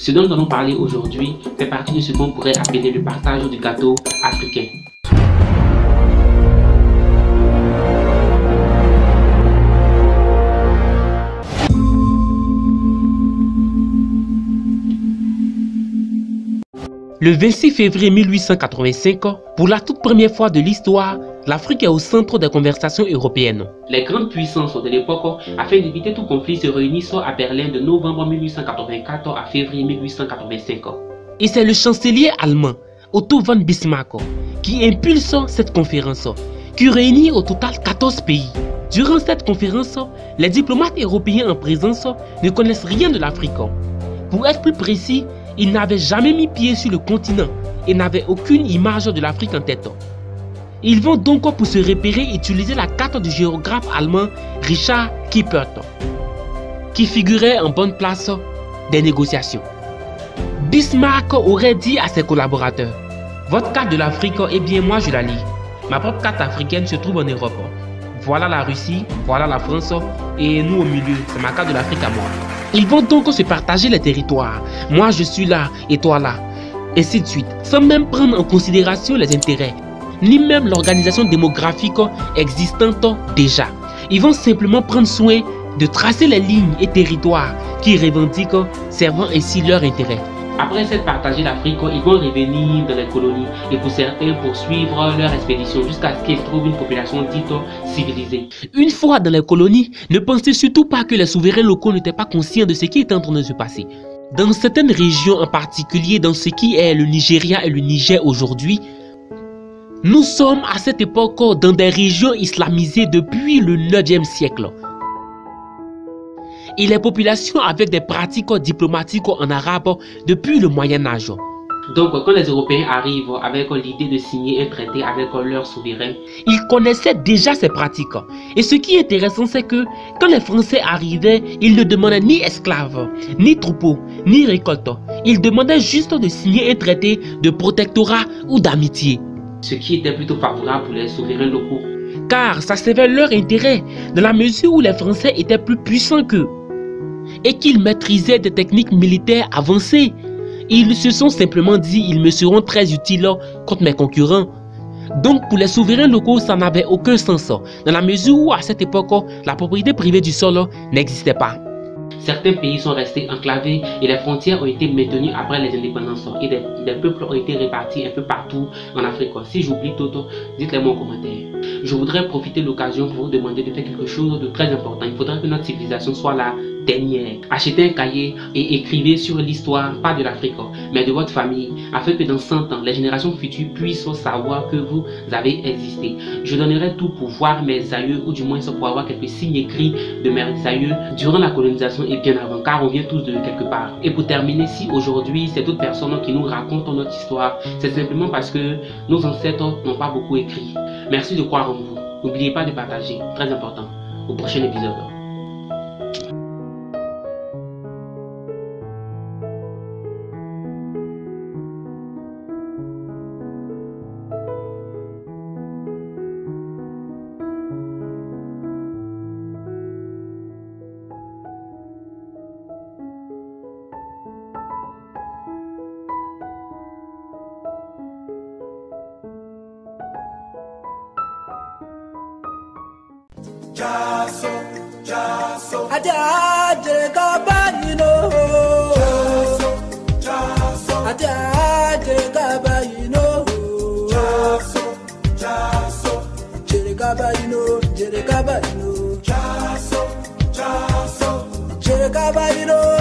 Ce dont nous allons parler aujourd'hui fait partie de ce qu'on pourrait appeler le partage du gâteau africain. Le 26 février 1885, pour la toute première fois de l'histoire, l'Afrique est au centre des conversations européennes. Les grandes puissances de l'époque, afin d'éviter tout conflit, se réunissent à Berlin de novembre 1884 à février 1885. Et c'est le chancelier allemand, Otto von Bismarck, qui impulse cette conférence, qui réunit au total 14 pays. Durant cette conférence, les diplomates européens en présence ne connaissent rien de l'Afrique. Pour être plus précis, ils n'avaient jamais mis pied sur le continent et n'avaient aucune image de l'Afrique en tête. Ils vont donc pour se repérer utiliser la carte du géographe allemand Richard Kiepert, qui figurait en bonne place des négociations. Bismarck aurait dit à ses collaborateurs: votre carte de l'Afrique, eh bien moi je la lis. Ma propre carte africaine se trouve en Europe. Voilà la Russie, voilà la France et nous au milieu, c'est ma carte de l'Afrique à moi. Ils vont donc se partager les territoires. Moi je suis là et toi là. Ainsi de suite, sans même prendre en considération les intérêts, ni même l'organisation démographique existante déjà. Ils vont simplement prendre soin de tracer les lignes et territoires qui revendiquent, servant ainsi leur intérêt. Après s'être partagé l'Afrique, ils vont revenir dans les colonies et pour certains poursuivre leur expédition jusqu'à ce qu'ils trouvent une population dite civilisée. Une fois dans les colonies, ne pensez surtout pas que les souverains locaux n'étaient pas conscients de ce qui est en train de se passer. Dans certaines régions, en particulier dans ce qui est le Nigeria et le Niger aujourd'hui, nous sommes à cette époque dans des régions islamisées depuis le 9e siècle. Et les populations avec des pratiques diplomatiques en arabe depuis le Moyen-Âge. Donc quand les Européens arrivent avec l'idée de signer un traité avec leurs souverains, ils connaissaient déjà ces pratiques. Et ce qui est intéressant, c'est que quand les Français arrivaient, ils ne demandaient ni esclaves, ni troupeaux, ni récoltes. Ils demandaient juste de signer un traité de protectorat ou d'amitié. Ce qui était plutôt favorable pour les souverains locaux. Car ça servait leur intérêt, dans la mesure où les Français étaient plus puissants qu'eux et qu'ils maîtrisaient des techniques militaires avancées. Ils se sont simplement dit: ils me seront très utiles contre mes concurrents. Donc pour les souverains locaux, ça n'avait aucun sens, dans la mesure où à cette époque, la propriété privée du sol n'existait pas. Certains pays sont restés enclavés et les frontières ont été maintenues après les indépendances et des peuples ont été répartis un peu partout en Afrique. Si j'oublie tout, dites-le moi en commentaire. Je voudrais profiter de l'occasion pour vous demander de faire quelque chose de très important. Il faudrait que notre civilisation soit la dernière. Achetez un cahier et écrivez sur l'histoire, pas de l'Afrique, mais de votre famille, afin que dans 100 ans, les générations futures puissent savoir que vous avez existé. Je donnerai tout pour voir mes aïeux, ou du moins pour avoir quelques signes écrits de mes aïeux durant la colonisation et bien avant, car on vient tous de quelque part. Et pour terminer, si aujourd'hui c'est d'autres personnes qui nous racontent notre histoire, c'est simplement parce que nos ancêtres n'ont pas beaucoup écrit. Merci de croire en vous. N'oubliez pas de partager, très important. Au prochain épisode. Jaso, Jaso, Adja Gabayino. Jaso, Adja Gabayino. Jaso, Jaso, Gabayino. Jaso, Jaso, Gabayino.